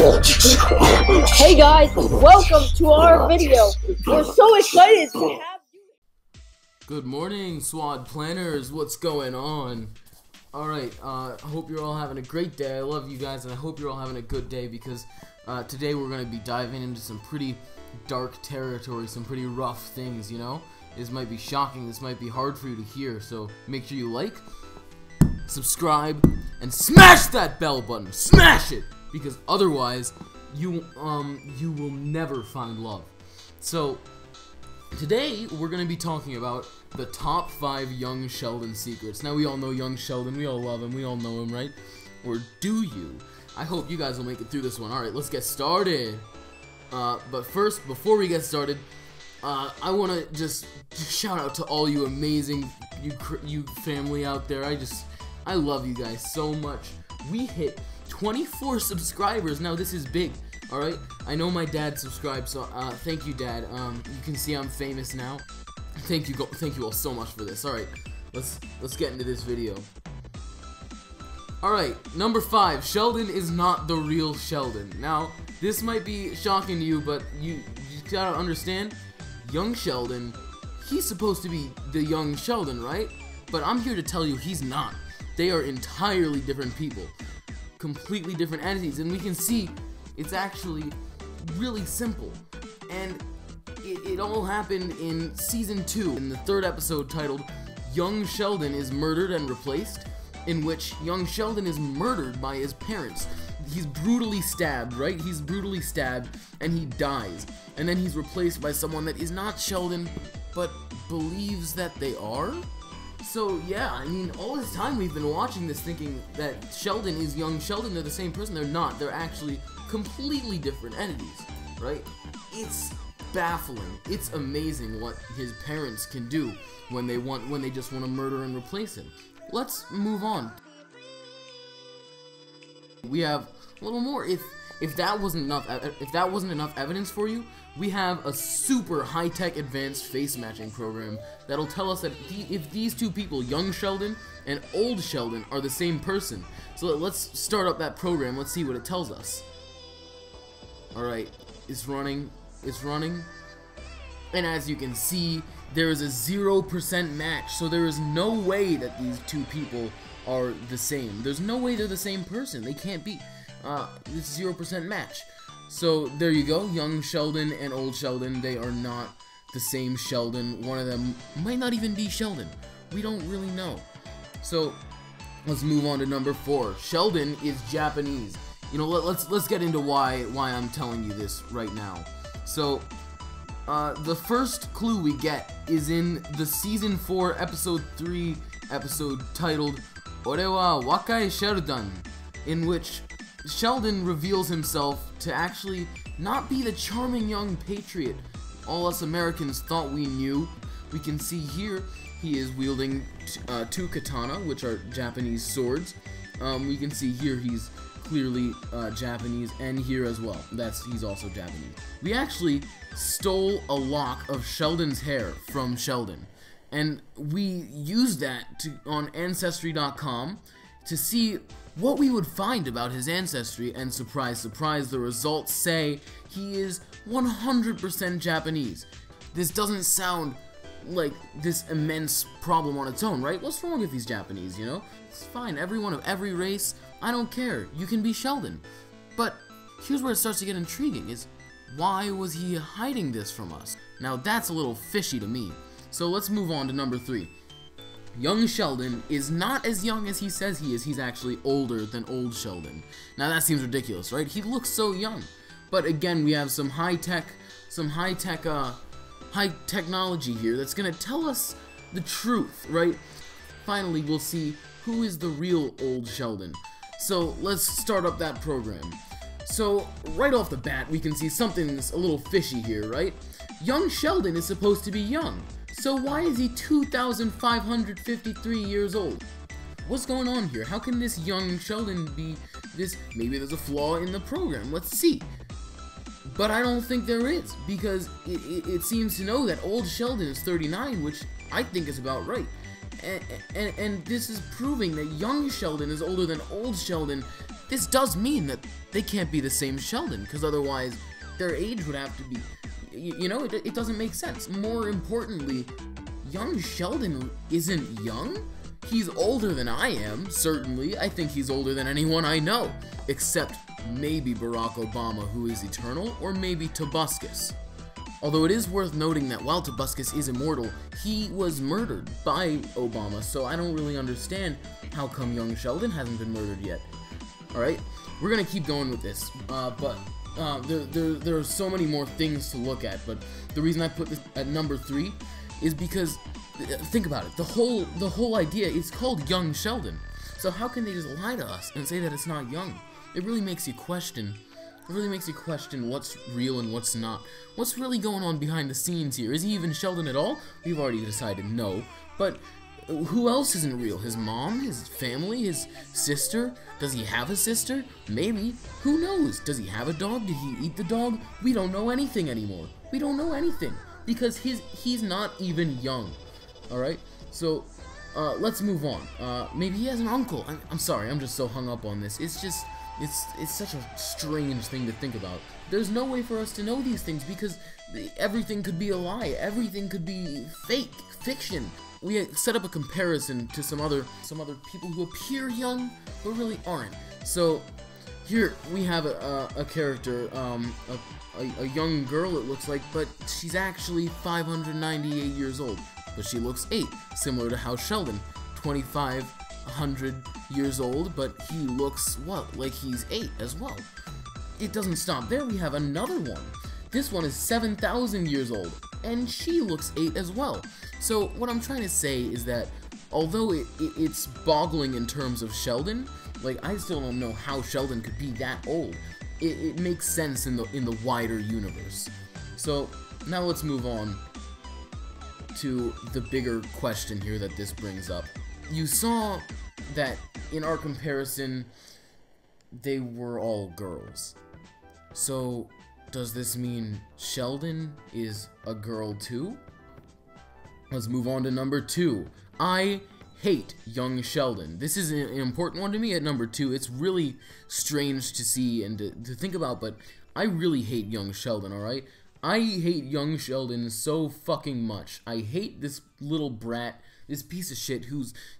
Hey guys, welcome to our video. We're so excited to have you. Good morning, SWAT planners. What's going on? Alright, I hope you're all having a great day. I love you guys, and I hope you're all having a good day because today we're going to be diving into some pretty dark territory, some pretty rough things, you know? This might be shocking, this might be hard for you to hear, so make sure you like, subscribe, and smash that bell button. Smash it! Because otherwise, you will never find love. So, today, we're going to be talking about the top 5 young Sheldon secrets. Now, we all know young Sheldon, we all love him, we all know him, right? Or do you? I hope you guys will make it through this one. Alright, let's get started. But first, before we get started, I want to just shout out to all you amazing, you family out there. I love you guys so much. We hit 24 subscribers. Now this is big, alright? I know my dad subscribed, so thank you, Dad. You can see I'm famous now. Thank you all so much for this. Alright, let's get into this video. Alright, number 5, Sheldon is not the real Sheldon. Now, this might be shocking to you, but you gotta understand, young Sheldon, he's supposed to be the young Sheldon, right? But I'm here to tell you he's not. They are entirely different people. Completely different entities, and we can see it's actually really simple. And it all happened in season 2, in the 3rd episode titled Young Sheldon is Murdered and Replaced, in which young Sheldon is murdered by his parents. He's brutally stabbed, right? He's brutally stabbed, and he dies. And then he's replaced by someone that is not Sheldon, but believes that they are? So, yeah, I mean, all this time we've been watching this thinking that Sheldon is young Sheldon. They're the same person. They're not. They're actually completely different entities, right? It's baffling. It's amazing what his parents can do when they just want to murder and replace him. Let's move on. We have a little more. If that wasn't enough evidence for you, we have a super high-tech advanced face matching program that'll tell us that if these two people, young Sheldon and old Sheldon, are the same person. So let's start up that program. Let's see what it tells us. Alright, it's running. And as you can see, there is a 0% match. So there is no way that these two people are the same. There's no way they're the same person. They can't be. It's 0% match. So there you go, young Sheldon and old Sheldon, they are not the same Sheldon. One of them might not even be Sheldon. We don't really know. So let's move on to number 4. Sheldon is Japanese. You know, let's get into why I'm telling you this right now. So the first clue we get is in the season 4 episode 3 episode titled Ore wa Wakai Sheldon, in which Sheldon reveals himself to actually not be the charming young patriot all us Americans thought we knew. We can see here he is wielding 2 katana, which are Japanese swords. We can see here he's clearly Japanese, and here as well. He's also Japanese. We actually stole a lock of Sheldon's hair from Sheldon, and we used that on Ancestry.com to see what we would find about his ancestry, and surprise, surprise, the results say he is 100% Japanese. This doesn't sound like this immense problem on its own, right? What's wrong if he's Japanese, you know? It's fine, everyone of every race, I don't care, you can be Sheldon. But here's where it starts to get intriguing, is why was he hiding this from us? Now that's a little fishy to me. So let's move on to number 3. Young Sheldon is not as young as he says he is. He's actually older than old Sheldon. Now that seems ridiculous, right? He looks so young. But again, we have some high technology here that's gonna tell us the truth, right? Finally, we'll see who is the real old Sheldon. So let's start up that program. So right off the bat, we can see something's a little fishy here, right? Young Sheldon is supposed to be young. So why is he 2,553 years old? What's going on here? How can this young Sheldon be this? Maybe there's a flaw in the program. Let's see. But I don't think there is, because it seems to know that old Sheldon is 39, which I think is about right. And this is proving that young Sheldon is older than old Sheldon this does mean that they can't be the same Sheldon, because otherwise their age would have to be, you know, it doesn't make sense. More importantly, young Sheldon isn't young. He's older than I am, certainly. I think he's older than anyone I know, except maybe Barack Obama, who is eternal, or maybe Tobuscus. Although it is worth noting that while Tobuscus is immortal, he was murdered by Obama, so I don't really understand how come young Sheldon hasn't been murdered yet. Alright, we're gonna keep going with this, but there are so many more things to look at, but the reason I put this at number 3 is because, think about it, the whole idea is called Young Sheldon. So how can they just lie to us and say that it's not young? It really makes you question. It really makes you question what's real and what's not. What's really going on behind the scenes here? Is he even Sheldon at all? We've already decided no. But who else isn't real? His mom? His family? His sister? Does he have a sister? Maybe. Who knows? Does he have a dog? Did he eat the dog? We don't know anything anymore. We don't know anything. Because he's not even young. Alright? So, let's move on. Maybe he has an uncle. I'm sorry, I'm just so hung up on this. It's just... It's such a strange thing to think about. There's no way for us to know these things because everything could be a lie. Everything could be fake, fiction. We set up a comparison to some other people who appear young but really aren't. So here we have a character, a young girl it looks like, but she's actually 598 years old. But she looks 8, similar to how Sheldon, 2,500 years old, but he looks, what, like he's 8 as well. It doesn't stop there, we have another one. This one is 7,000 years old, and she looks 8 as well. So what I'm trying to say is that, although it's boggling in terms of Sheldon, like, I still don't know how Sheldon could be that old. It makes sense in the wider universe. So, now let's move on to the bigger question here that this brings up. You saw that in our comparison, they were all girls. So, does this mean Sheldon is a girl too? Let's move on to number 2. I hate young Sheldon. This is an important one to me at number 2. It's really strange to see and to think about, but I really hate young Sheldon, alright? I hate young Sheldon so fucking much. I hate this little brat, this piece of shit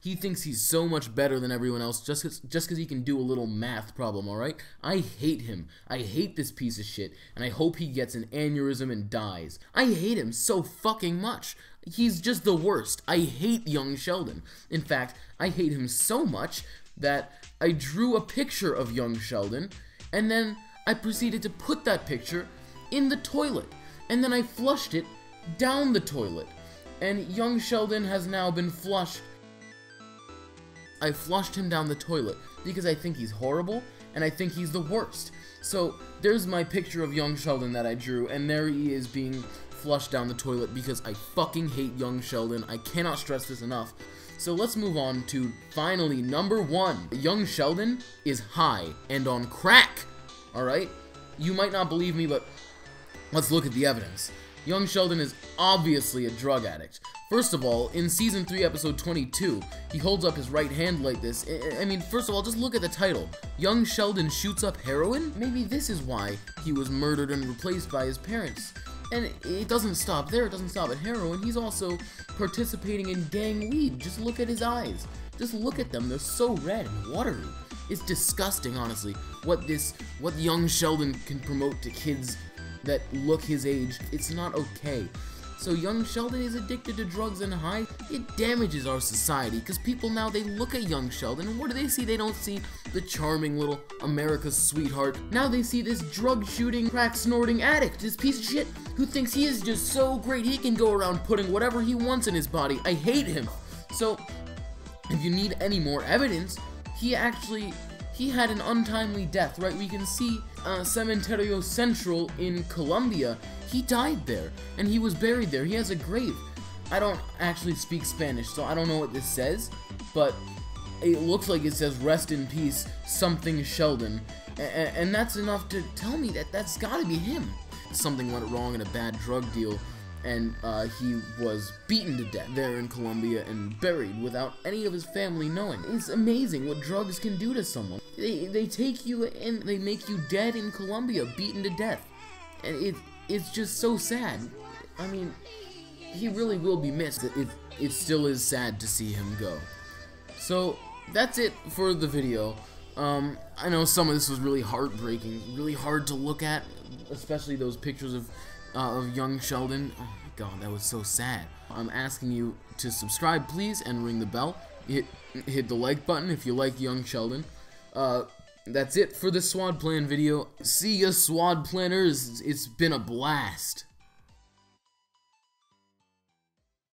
he thinks he's so much better than everyone else just cause he can do a little math problem, alright? I hate him. I hate this piece of shit, and I hope he gets an aneurysm and dies. I hate him so fucking much. He's just the worst. I hate young Sheldon. In fact, I hate him so much that I drew a picture of young Sheldon, and then I proceeded to put that picture in the toilet, and then I flushed it down the toilet. And young Sheldon has now been flushed. I flushed him down the toilet because I think he's horrible and I think he's the worst. So there's my picture of young Sheldon that I drew, and there he is being flushed down the toilet because I fucking hate young Sheldon. I cannot stress this enough. So let's move on to finally number 1. Young Sheldon is high and on crack. Alright? You might not believe me, but let's look at the evidence. Young Sheldon is obviously a drug addict. First of all, in Season 3, Episode 22, he holds up his right hand like this. I mean, first of all, just look at the title. Young Sheldon shoots up heroin? Maybe this is why he was murdered and replaced by his parents. And it doesn't stop there, it doesn't stop at heroin. He's also participating in gang weed. Just look at his eyes. Just look at them, they're so red and watery. It's disgusting, honestly, what young Sheldon can promote to kids that look his age. It's not okay. So young Sheldon is addicted to drugs and high. It damages our society because people now, they look at young Sheldon and what do they see? They don't see the charming little America's sweetheart. Now they see this drug shooting, crack snorting addict, this piece of shit who thinks he is just so great he can go around putting whatever he wants in his body. I hate him. So if you need any more evidence, he had an untimely death, right? We can see Cementerio Central in Colombia. He died there, and he was buried there. He has a grave. I don't actually speak Spanish, so I don't know what this says, but it looks like it says, "Rest in peace, something Sheldon," and that's enough to tell me that that's gotta be him. Something went wrong in a bad drug deal, and he was beaten to death there in Colombia and buried without any of his family knowing. It's amazing what drugs can do to someone. They take you and they make you dead in Colombia, beaten to death, and it's just so sad. I mean, he really will be missed. It still is sad to see him go. So that's it for the video. I know some of this was really heartbreaking, really hard to look at, especially those pictures of young Sheldon. Oh my god, that was so sad. I'm asking you to subscribe, please, and ring the bell. Hit the like button if you like young Sheldon. That's it for the SWAD plan video. See ya, SWAD planners. It's been a blast.